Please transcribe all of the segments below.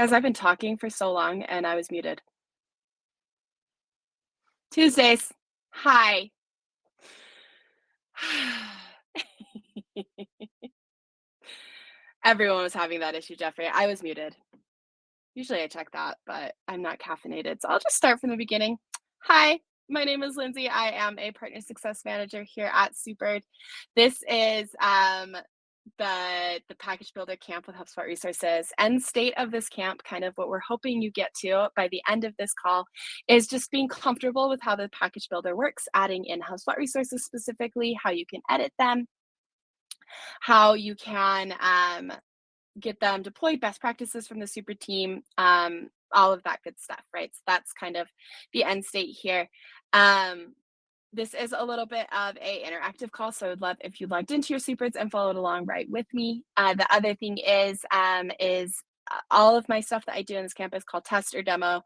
Guys, I've been talking for so long and I was muted. Tuesdays. Hi. Everyone was having that issue, Jeffrey. I was muted. Usually I check that, but I'm not caffeinated. So I'll just start from the beginning. Hi, my name is Lindsay. I am a partner success manager here at Superd. This is the package builder camp with HubSpot Resources. End state of this camp, kind of what we're hoping you get to by the end of this call, is just being comfortable with how the package builder works, adding in HubSpot Resources specifically, how you can edit them, how you can get them deployed, best practices from the super team, all of that good stuff, right? So that's kind of the end state here. This is a little bit of a interactive call, so I would love if you logged into your Superds and followed along right with me. The other thing is all of my stuff that I do in this camp is called test or demo.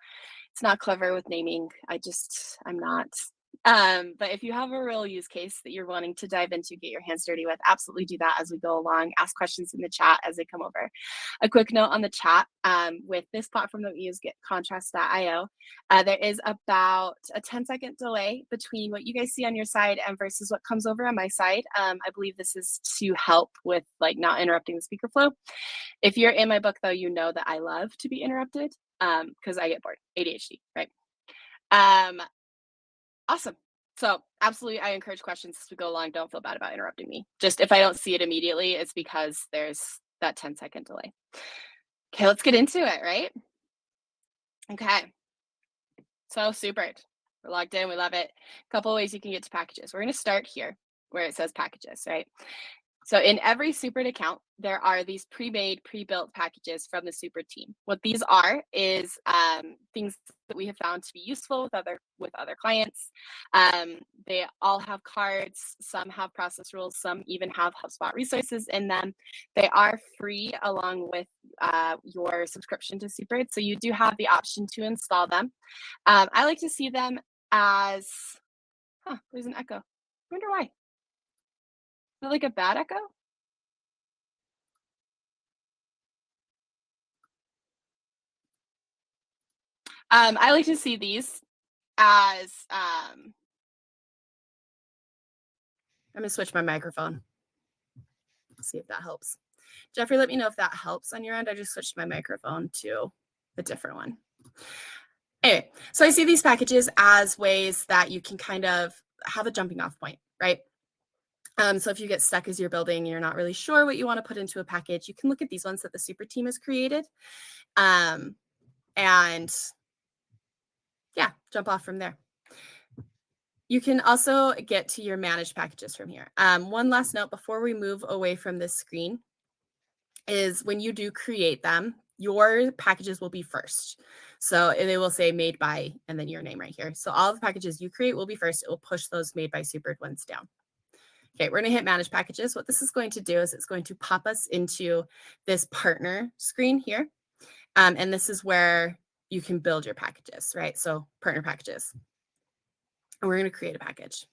It's not clever with naming. I'm not. But if you have a real use case that you're wanting to dive into, get your hands dirty with, absolutely do that as we go along. Ask questions in the chat as they come over. A quick note on the chat, with this platform that we use, Get Contrast.io, there is about a 10-second delay between what you guys see on your side and versus what comes over on my side. I believe this is to help with like not interrupting the speaker flow. If you're in my book though, you know that I love to be interrupted because I get bored, ADHD, right? Awesome. So absolutely, I encourage questions as we go along. Don't feel bad about interrupting me. Just if I don't see it immediately, it's because there's that 10-second delay. Okay, let's get into it, right? Okay. So super. We're logged in. We love it. A couple of ways you can get to packages. We're going to start here where it says packages, right? So in every Superd account, there are these pre-made, pre-built packages from the Superd team. What these are is things that we have found to be useful with other clients. They all have cards. Some have process rules. Some even have HubSpot resources in them. They are free along with your subscription to Superd. So you do have the option to install them. I like to see them as, there's an echo. I wonder why. Is it like a bad echo? I like to see these as, I'm gonna switch my microphone. See if that helps. Jeffrey, let me know if that helps on your end. I just switched my microphone to a different one. Anyway, so I see these packages as ways that you can kind of have a jumping off point, right? So if you get stuck as you're building, and you're not really sure what you want to put into a package, you can look at these ones that the Superd team has created. And yeah, jump off from there. You can also get to your managed packages from here. One last note before we move away from this screen is when you do create them, your packages will be first. So they will say made by, and then your name right here. So all the packages you create will be first. It will push those made by Superd ones down. Okay, we're going to hit manage packages. What this is going to do is it's going to pop us into this partner screen here. And this is where you can build your packages, right? So partner packages. And we're going to create a package.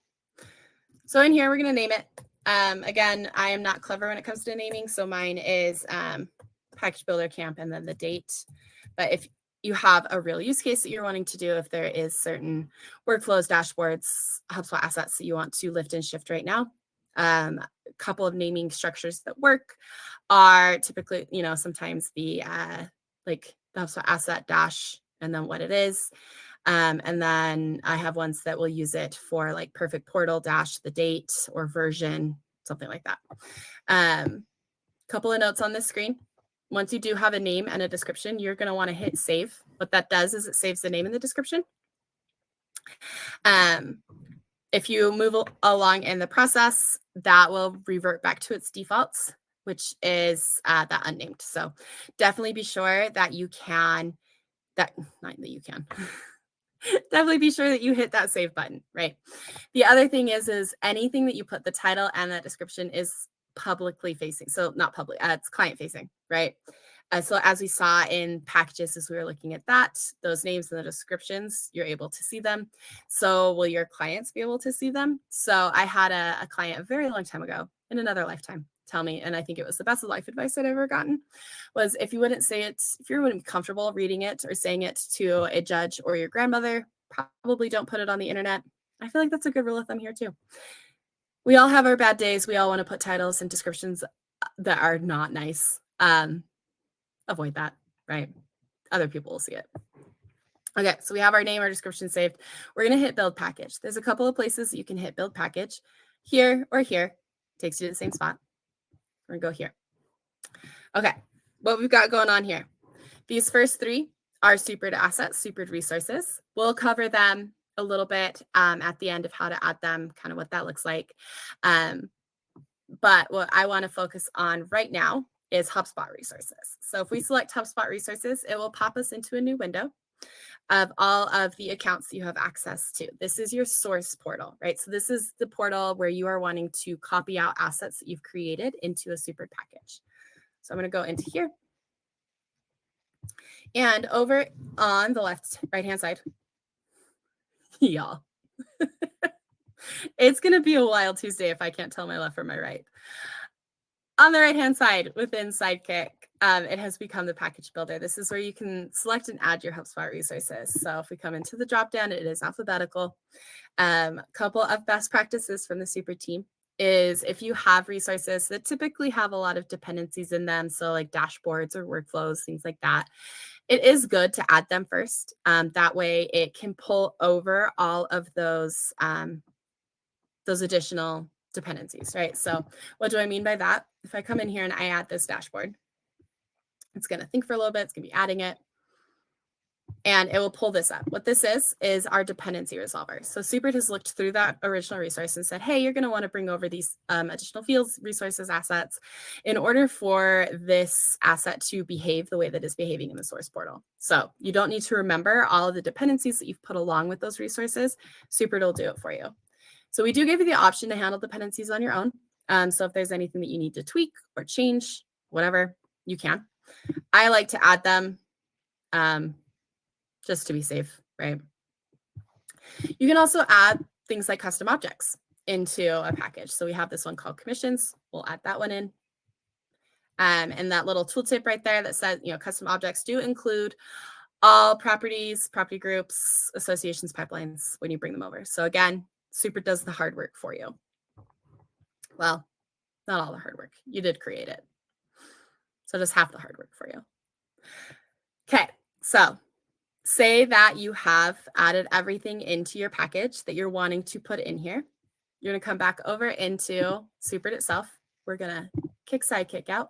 So in here, we're going to name it. Again, I am not clever when it comes to naming. So mine is package builder camp and then the date. But if you have a real use case that you're wanting to do, if there is certain workflows, dashboards, HubSpot assets that you want to lift and shift right now, a couple of naming structures that work are typically, sometimes the like the HubSpot asset dash and then what it is. And then I have ones that will use it for like perfect portal dash the date or version, something like that. Couple of notes on this screen. Once you do have a name and a description, you're going to want to hit save. What that does is it saves the name and the description. If you move along in the process, that will revert back to its defaults, which is that unnamed. So definitely be sure that definitely be sure that you hit that save button, right? The other thing is anything that you put the title and that description is publicly facing. So not public, it's client facing, right? So as we saw in packages, as we were looking at that, those names and the descriptions, you're able to see them. So will your clients be able to see them? So I had a client a very long time ago in another lifetime tell me, and I think it was the best life advice I'd ever gotten, was if you wouldn't say it, if you wouldn't be comfortable reading it or saying it to a judge or your grandmother, probably don't put it on the internet. I feel like that's a good rule of thumb here too. We all have our bad days. We all want to put titles and descriptions that are not nice. Avoid that, right? Other people will see it. Okay, so we have our name, our description saved. We're going to hit build package. There's a couple of places you can hit build package. Here or here. Takes you to the same spot. We're going to go here. Okay, what we've got going on here. These first three are supered assets, supered resources. We'll cover them a little bit at the end of how to add them, kind of what that looks like. But what I want to focus on right now is HubSpot Resources. So if we select HubSpot Resources, it will pop us into a new window of all of the accounts you have access to. This is your source portal, right? So this is the portal where you are wanting to copy out assets that you've created into a supered package. So I'm going to go into here. And over on the right-hand side, y'all, it's going to be a wild Tuesday if I can't tell my left from my right. On the right-hand side within Sidekick, it has become the package builder. This is where you can select and add your HubSpot resources. So if we come into the dropdown, it is alphabetical. Couple of best practices from the super team is if you have resources that typically have a lot of dependencies in them, so like dashboards or workflows, things like that, it is good to add them first. That way it can pull over all of those additional dependencies, right? So what do I mean by that? If I come in here and I add this dashboard, it's going to think for a little bit. It's going to be adding it. And it will pull this up. What this is our dependency resolver. So Supered has looked through that original resource and said, hey, you're going to want to bring over these additional fields, resources, assets in order for this asset to behave the way that it's behaving in the source portal. So you don't need to remember all of the dependencies that you've put along with those resources. Supered will do it for you. So we do give you the option to handle dependencies on your own. So if there's anything that you need to tweak or change, whatever, you can. I like to add them just to be safe, right? You can also add things like custom objects into a package. So we have this one called commissions. We'll add that one in. And that little tooltip right there that says, custom objects do include all properties, property groups, associations, pipelines when you bring them over. So again, Supered does the hard work for you. Well, not all the hard work. You did create it. So just half the hard work for you. Okay, so say that you have added everything into your package that you're wanting to put in here. You're going to come back over into Supered itself. We're going to kick Sidekick out.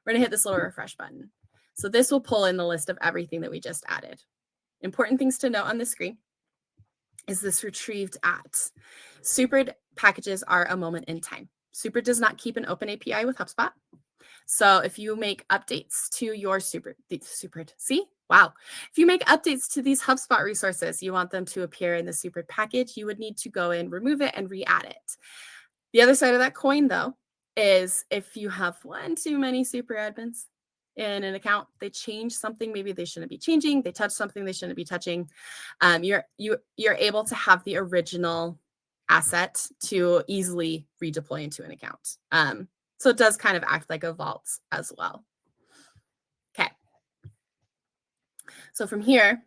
We're going to hit this little refresh button. So this will pull in the list of everything that we just added. Important things to note on the screen is this retrieved at. Supered packages are a moment in time. Supered does not keep an open API with HubSpot. So if you make updates to your Supered, if you make updates to these HubSpot resources, you want them to appear in the Supered package, you would need to go in, remove it, and re-add it. The other side of that coin, though, is if you have one too many super admins in an account, they change something maybe they shouldn't be changing, they touch something they shouldn't be touching, you're able to have the original asset to easily redeploy into an account. So it does kind of act like a vault as well. Okay. So from here,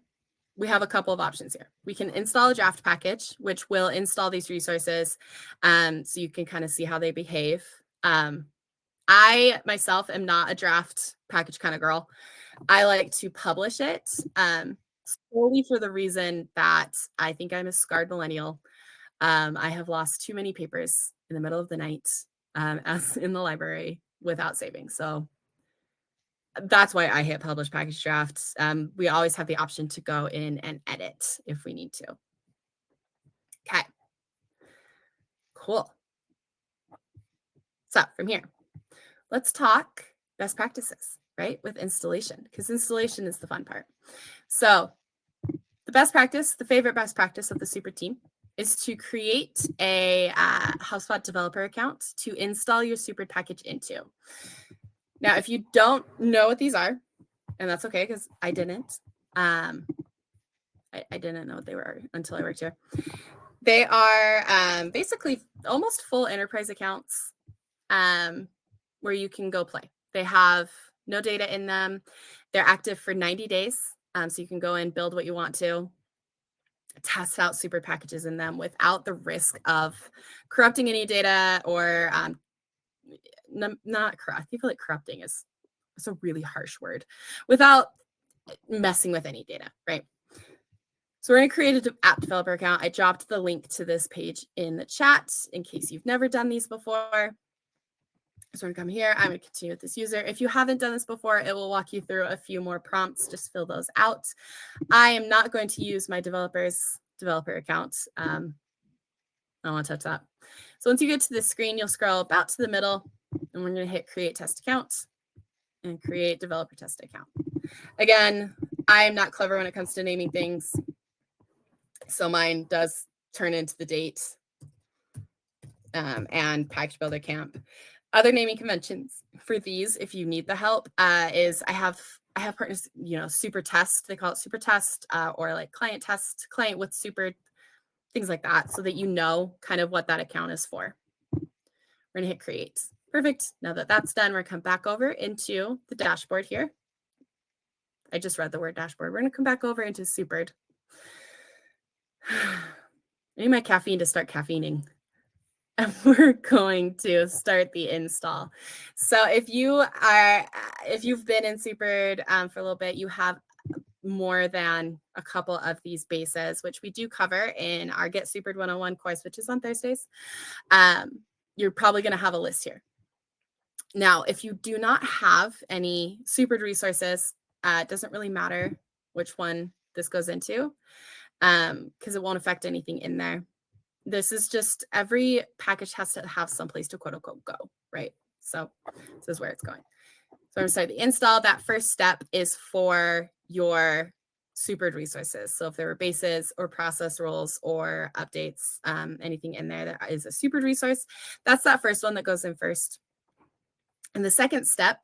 we have a couple of options here. We can install a draft package, which will install these resources so you can kind of see how they behave. I myself am not a draft package kind of girl. I like to publish it solely for the reason that I think I'm a scarred millennial. I have lost too many papers in the middle of the night as in the library without saving. So that's why I hit publish package drafts. We always have the option to go in and edit if we need to. Okay, cool. So from here, let's talk best practices, right? With installation, because installation is the fun part. So the best practice, the favorite best practice of the super team is to create a HubSpot developer account to install your Supered package into. Now, if you don't know what these are, and that's okay because I didn't. I didn't know what they were until I worked here. They are basically almost full enterprise accounts. where you can go play. They have no data in them. They're active for 90 days. So you can go and build what you want to, test out super packages in them without the risk of corrupting any data or not corrupt. I feel like corrupting is a really harsh word, without messing with any data, right? So we're going to create an app developer account. I dropped the link to this page in the chat in case you've never done these before. So I'm going to come here. I'm going to continue with this user. If you haven't done this before, it will walk you through a few more prompts. Just fill those out. I am not going to use my developer account. I don't want to touch that. So once you get to this screen, you'll scroll about to the middle, and we're going to hit create test account and create developer test account. Again, I am not clever when it comes to naming things, so mine does turn into the date and package builder camp. Other naming conventions for these, if you need the help, is I have partners, super test, they call it super test, or like client test, client with super, things like that, so that you know kind of what that account is for. We're gonna hit create. Perfect. Now that that's done, we're gonna come back over into the dashboard here. I just read the word dashboard. We're gonna come back over into Supered. I need my caffeine to start caffeining. And we're going to start the install. So if you've been in Supered for a little bit, you have more than a couple of these bases, which we do cover in our Get Supered 101 course, which is on Thursdays. You're probably going to have a list here. Now, if you do not have any Supered resources, it doesn't really matter which one this goes into, because it won't affect anything in there. This is just, every package has to have someplace to quote unquote go, right? So this is where it's going. So I'm going to start the install. That first step is for your Supered resources. So if there were bases or process rules or updates, anything in there that is a Supered resource, that's that first one that goes in first. And the second step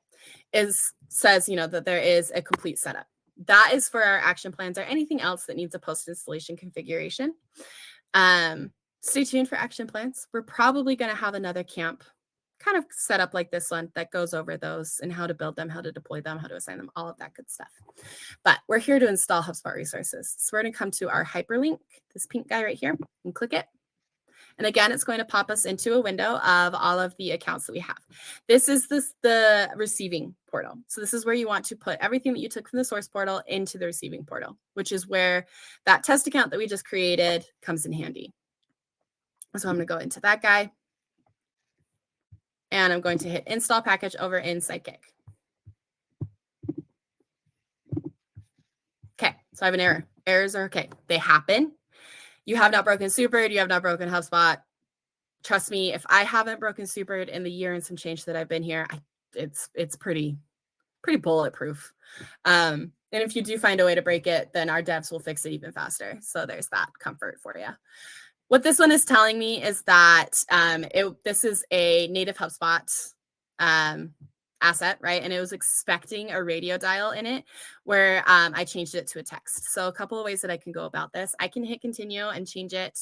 says, that there is a complete setup. That is for our action plans or anything else that needs a post-installation configuration. Stay tuned for action plans. We're probably going to have another camp kind of set up like this one that goes over those and how to build them, how to deploy them, how to assign them, all of that good stuff. But we're here to install HubSpot resources. So we're going to come to our hyperlink, this pink guy right here, and click it. And again, it's going to pop us into a window of all of the accounts that we have. This is the receiving portal. So this is where you want to put everything that you took from the source portal into the receiving portal, which is where that test account that we just created comes in handy. So I'm going to go into that guy, and I'm going to hit install package over in Sidekick. Okay, so I have an error. Errors are okay. They happen. You have not broken Supered. You have not broken HubSpot. Trust me, if I haven't broken Supered in the year and some change that I've been here, it's pretty bulletproof. And if you do find a way to break it, then our devs will fix it even faster. So there's that comfort for you. What this one is telling me is that this is a native HubSpot asset, right? And it was expecting a radio dial in it, where I changed it to a text. So a couple of ways that I can go about this. I can hit continue and change it,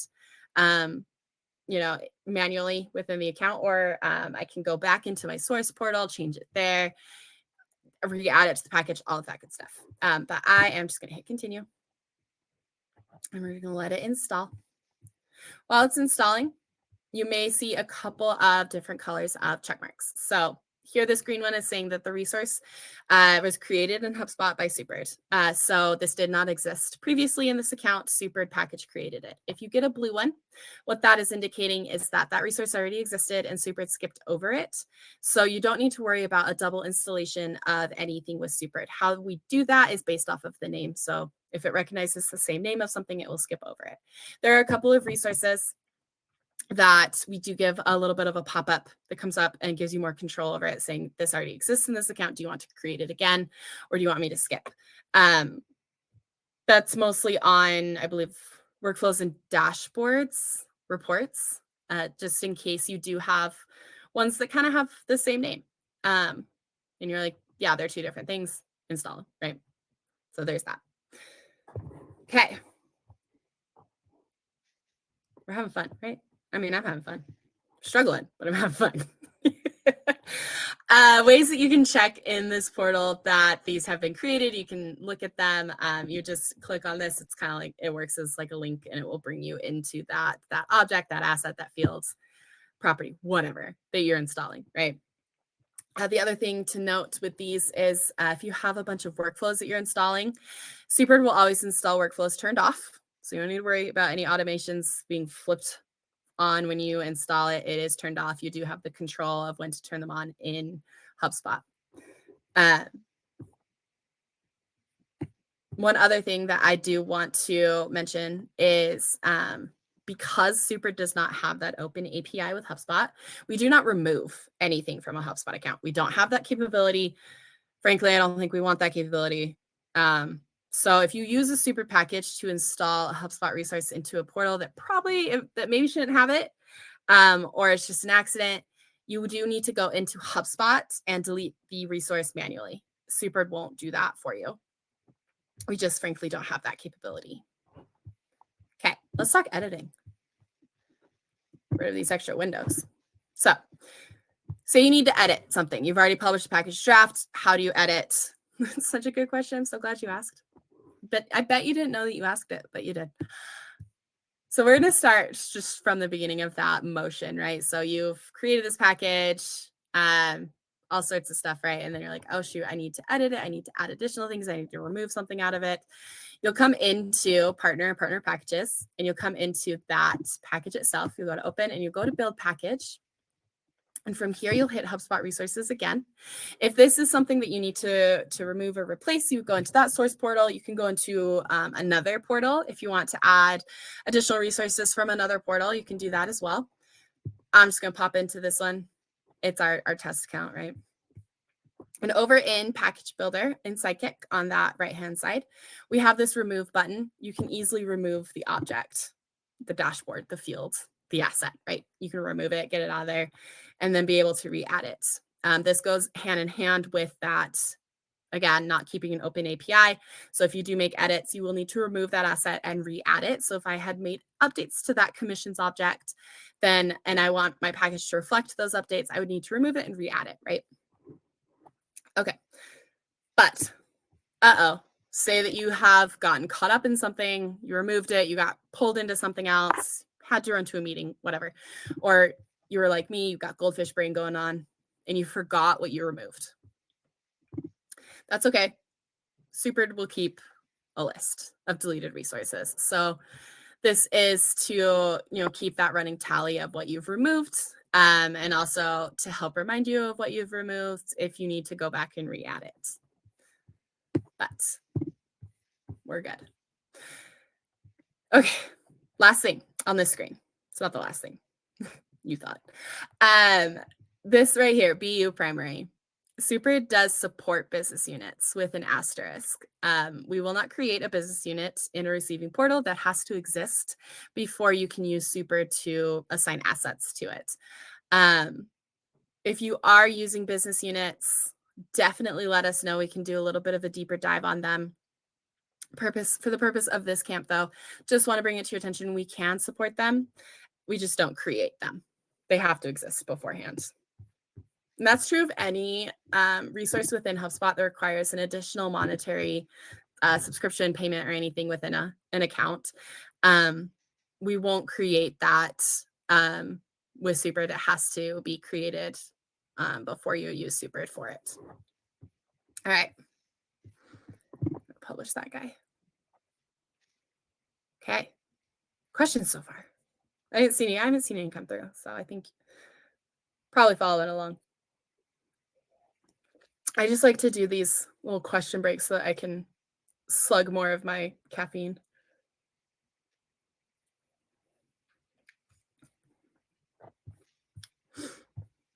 manually within the account, or I can go back into my source portal, change it there, re-add it to the package, all of that good stuff. But I am just going to hit continue, and we're going to let it install. While it's installing, you may see a couple of different colors of check marks. So here, this green one is saying that the resource was created in HubSpot by Supered. So this did not exist previously in this account. Supered package created it. If you get a blue one, what that is indicating is that that resource already existed and Supered skipped over it. So you don't need to worry about a double installation of anything with Supered. How we do that is based off of the name. So if it recognizes the same name of something, it will skip over it. There are a couple of resources that we do give a little bit of a pop-up that comes up and gives you more control over it, saying this already exists in this account. Do you want to create it again, or do you want me to skip? That's mostly on, I believe, workflows and dashboards, reports, just in case you do have ones that kind of have the same name. And you're like, yeah, they're two different things. Install them, right? So there's that. Okay. We're having fun, right? I mean, I'm having fun. Struggling, but I'm having fun. Ways that you can check in this portal that these have been created. You can look at them. You just click on this. It's kind of like, it works as like a link, and it will bring you into that object, that asset, that field, property, whatever that you're installing, right? The other thing to note with these is if you have a bunch of workflows that you're installing, Superbird will always install workflows turned off. So you don't need to worry about any automations being flipped on when you install it. It is turned off. You do have the control of when to turn them on in HubSpot. One other thing that I do want to mention is because Super does not have that open API with HubSpot, we do not remove anything from a HubSpot account. We don't have that capability. Frankly, I don't think we want that capability. So if you use a Super package to install a HubSpot resource into a portal that maybe shouldn't have it, or it's just an accident, you do need to go into HubSpot and delete the resource manually. Super won't do that for you. We just frankly don't have that capability. Okay, let's talk editing. Get rid of these extra windows. So say you need to edit something. You've already published a package draft. How do you edit? It's such a good question. I'm so glad you asked. But I bet you didn't know that you asked it, but you did. So we're going to start just from the beginning of that motion, right? So you've created this package, all sorts of stuff, right? And then you're like, oh, shoot, I need to edit it. I need to add additional things. I need to remove something out of it. You'll come into partner packages, and you'll come into that package itself. You go to open, and you go to build package. And from here, you'll hit HubSpot Resources again. If this is something that you need to remove or replace, you go into that source portal. You can go into another portal. If you want to add additional resources from another portal, you can do that as well. I'm just going to pop into this one. It's our test account, right? And over in Package Builder in Sidekick on that right-hand side, we have this remove button. You can easily remove the object, the dashboard, the field, the asset, right? You can remove it, get it out of there, and then be able to re-add it. This goes hand in hand with that, again, not keeping an open API. So if you do make edits, you will need to remove that asset and re-add it. So if I had made updates to that commissions object, then, and I want my package to reflect those updates, I would need to remove it and re-add it, right? Okay, but say that you have gotten caught up in something, you removed it, you got pulled into something else, had to run to a meeting, whatever. Or you were like me, you've got goldfish brain going on, and you forgot what you removed. That's okay. Super will keep a list of deleted resources. So this is to keep that running tally of what you've removed, and also to help remind you of what you've removed if you need to go back and re-add it. But we're good. Okay, last thing on this screen. It's not the last thing you thought. This right here, BU primary. Super does support business units with an asterisk. We will not create a business unit in a receiving portal. That has to exist before you can use Super to assign assets to it. If you are using business units, definitely let us know. We can do a little bit of a deeper dive on them. For the purpose of this camp, though, just want to bring it to your attention. We can support them. We just don't create them. They have to exist beforehand. And that's true of any resource within HubSpot that requires an additional monetary subscription payment or anything within an account. We won't create that with Super. It has to be created before you use Super for it. All right. Publish that guy. Okay. Questions so far? I haven't seen any come through, so I think probably following along. I just like to do these little question breaks so that I can slug more of my caffeine.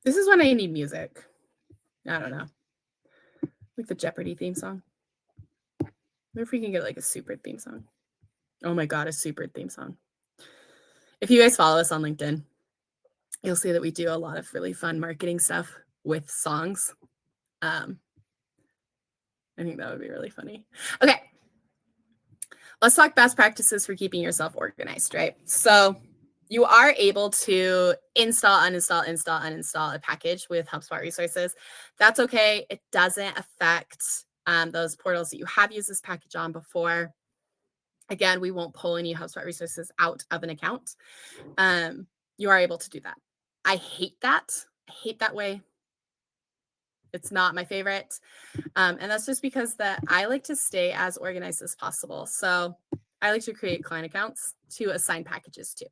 This is when I need music. I don't know. Like the Jeopardy theme song. I wonder if we can get like a Super theme song. Oh my God, a Super theme song. If you guys follow us on LinkedIn, you'll see that we do a lot of really fun marketing stuff with songs. I think that would be really funny. Okay. Let's talk best practices for keeping yourself organized, right? So You are able to install, uninstall, install, uninstall a package with HubSpot Resources. That's okay. It doesn't affect those portals that you have used this package on before. Again, we won't pull any HubSpot Resources out of an account. You are able to do that. I hate that. I hate that way. It's not my favorite. And that's just because that I like to stay as organized as possible. So I like to create client accounts to assign packages to.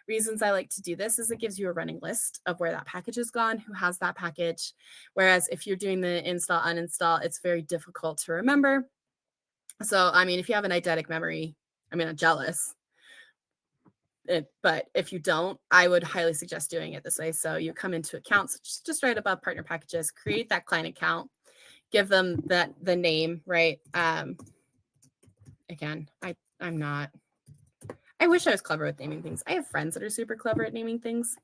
Reasons I like to do this is it gives you a running list of where that package has gone, who has that package. Whereas if you're doing the install, uninstall, it's very difficult to remember. So, I mean, if you have an eidetic memory, I mean, I'm jealous. But if you don't, I would highly suggest doing it this way. So you come into accounts, just right above partner packages, create that client account, give them the name, right? Again, I'm not. I wish I was clever with naming things. I have friends that are super clever at naming things.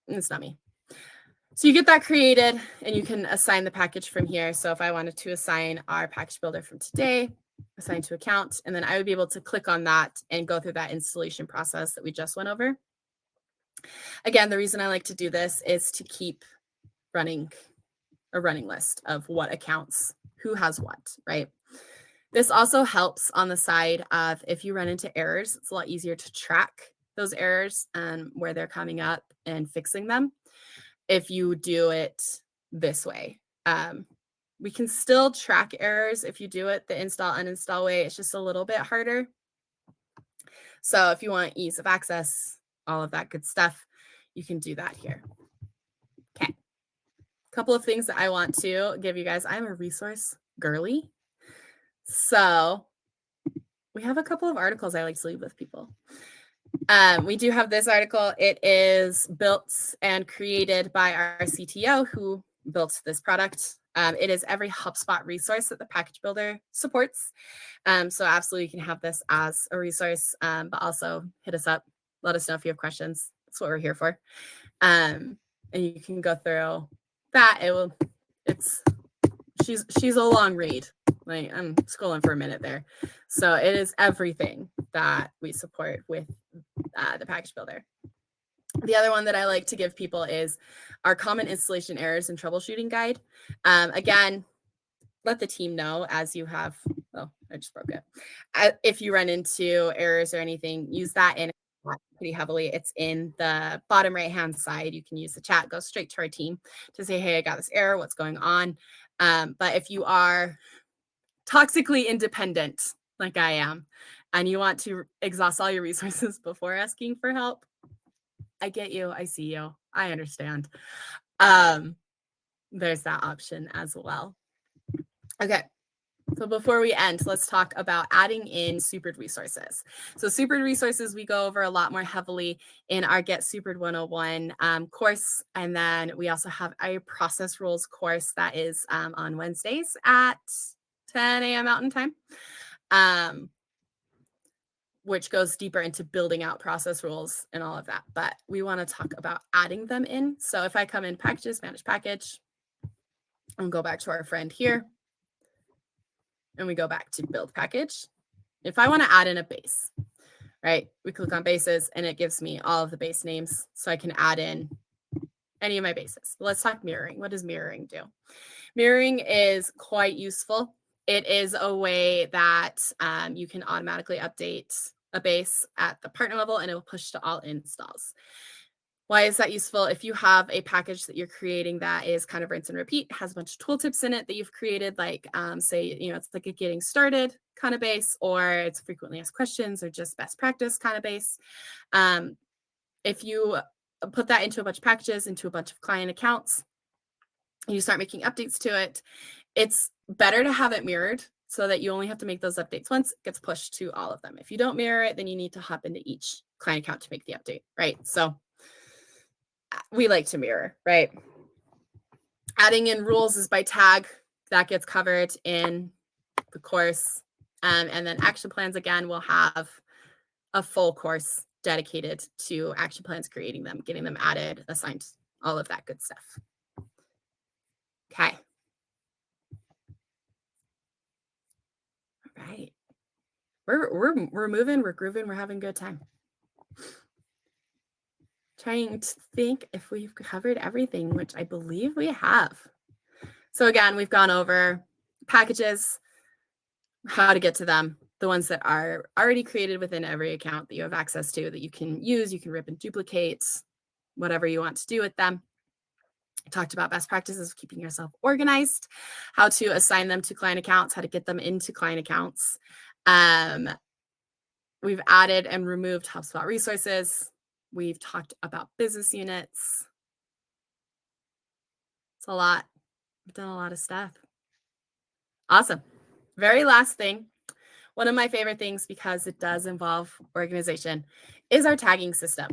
It's not me. So you get that created and you can assign the package from here. So if I wanted to assign our package builder from today, assign to account, and then I would be able to click on that and go through that installation process that we just went over. Again, the reason I like to do this is to keep running a running list of what accounts, who has what, right? This also helps on the side of if you run into errors, it's a lot easier to track those errors and where they're coming up and fixing them if you do it this way. We can still track errors if you do it the install, uninstall way. It's just a little bit harder. So if you want ease of access, all of that good stuff, you can do that here. Okay. Couple of things that I want to give you guys. I'm a resource girly. So we have a couple of articles I like to leave with people. We do have this article. It is built and created by our CTO who built this product. It is every HubSpot resource that the package builder supports. So absolutely you can have this as a resource, but also hit us up. Let us know if you have questions. That's what we're here for. And you can go through that. She's a long read. Like I'm scrolling for a minute there. So it is everything that we support with the package builder. The other one that I like to give people is our common installation errors and troubleshooting guide. Again, let the team know as you have, oh, I just broke it. If you run into errors or anything, use that in pretty heavily. It's in the bottom right-hand side. You can use the chat, go straight to our team to say, hey, I got this error, what's going on? But if you are toxically independent, like I am, and you want to exhaust all your resources before asking for help, I get you. I see you. I understand. There's that option as well. Okay. So before we end, let's talk about adding in supered resources. So supered resources, we go over a lot more heavily in our Get Supered 101 course. And then we also have a process rules course that is on Wednesdays at 10 a.m. Mountain Time, which goes deeper into building out process rules and all of that. But we want to talk about adding them in. So if I come in packages, manage package, and go back to our friend here, and we go back to build package. If I want to add in a base, right, we click on bases and it gives me all of the base names. So I can add in any of my bases. Let's talk mirroring. What does mirroring do? Mirroring is quite useful. It is a way that you can automatically update a base at the partner level and it will push to all installs. Why is that useful? If you have a package that you're creating that is kind of rinse and repeat, has a bunch of tooltips in it that you've created, like say, it's like a getting started kind of base, or it's frequently asked questions, or just best practice kind of base. If you put that into a bunch of packages, into a bunch of client accounts, and you start making updates to it, it's better to have it mirrored so that you only have to make those updates once. It gets pushed to all of them. If you don't mirror it, then you need to hop into each client account to make the update, right? So we like to mirror, right? Adding in rules is by tag. That gets covered in the course. And then action plans, again, will have a full course dedicated to action plans, creating them, getting them added, assigned, all of that good stuff. Okay. All right. We're moving, we're grooving, we're having a good time. Trying to think if we've covered everything, which I believe we have. So again, we've gone over packages, how to get to them, the ones that are already created within every account that you have access to that you can use, you can rip and duplicate, whatever you want to do with them. I talked about best practices of keeping yourself organized, how to assign them to client accounts, how to get them into client accounts. We've added and removed HubSpot resources. We've talked about business units. It's a lot. We've done a lot of stuff. Awesome. Very last thing, one of my favorite things because it does involve organization, is our tagging system.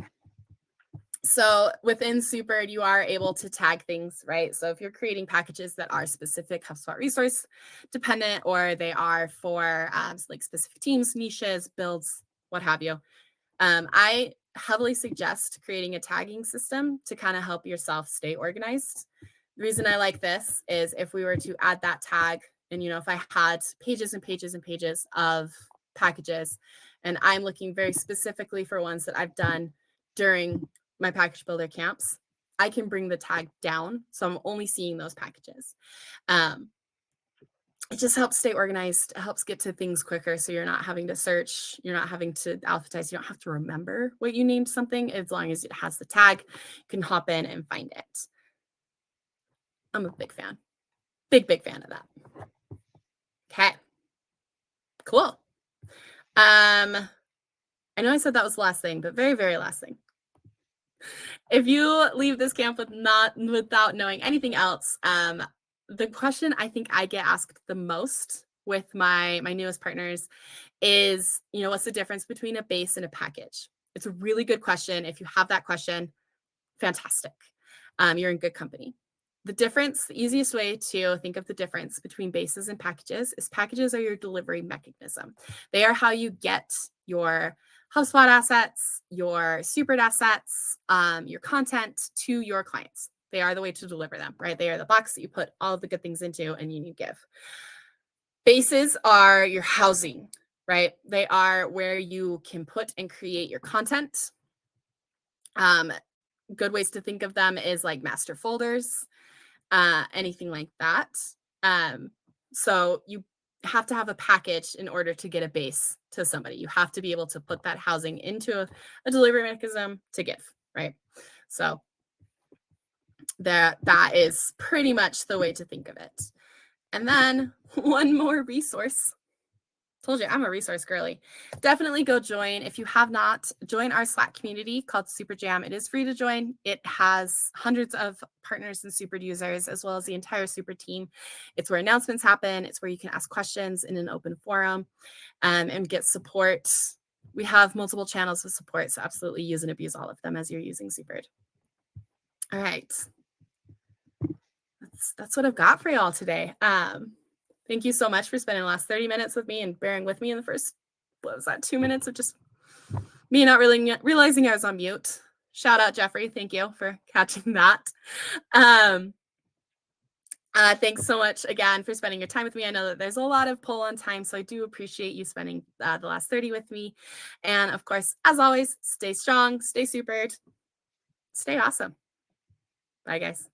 So within Supered, you are able to tag things, right? So if you're creating packages that are specific HubSpot resource dependent, or they are for like specific teams, niches, builds, what have you, I heavily suggest creating a tagging system to kind of help yourself stay organized. The reason I like this is if we were to add that tag, and if I had pages and pages and pages of packages, and I'm looking very specifically for ones that I've done during my package builder camps, I can bring the tag down. So I'm only seeing those packages. It just helps stay organized. It helps get to things quicker. So you're not having to search. You're not having to alphabetize. You don't have to remember what you named something. As long as it has the tag, you can hop in and find it. I'm a big fan. Big fan of that. Okay. Cool. I know I said that was the last thing, but very, very last thing. If you leave this camp without knowing anything else, the question I think I get asked the most with my newest partners is, what's the difference between a base and a package? It's a really good question. If you have that question, fantastic. You're in good company. The easiest way to think of the difference between bases and packages is packages are your delivery mechanism. They are how you get your HubSpot assets, your Supered assets, your content to your clients. They are the way to deliver them, right? They are the box that you put all of the good things into and you give. Bases are your housing, right? They are where you can put and create your content. Good ways to think of them is like master folders, anything like that. So you have to have a package in order to get a base to somebody. You have to be able to put that housing into a delivery mechanism to give, right? So that is pretty much the way to think of it. And then one more resource. Told you, I'm a resource girly. Definitely go join. If you have not, join our Slack community called Super Jam. It is free to join. It has hundreds of partners and Supered users, as well as the entire Super team. It's where announcements happen. It's where you can ask questions in an open forum and get support. We have multiple channels of support, so absolutely use and abuse all of them as you're using Supered. All right. That's what I've got for y'all today. Thank you so much for spending the last 30 minutes with me and bearing with me in the first, 2 minutes of just me not really realizing I was on mute. Shout out, Jeffrey. Thank you for catching that. Thanks so much again for spending your time with me. I know that there's a lot of pull on time, so I do appreciate you spending the last 30 with me. And of course, as always, stay strong, stay supered, stay awesome. Bye, guys.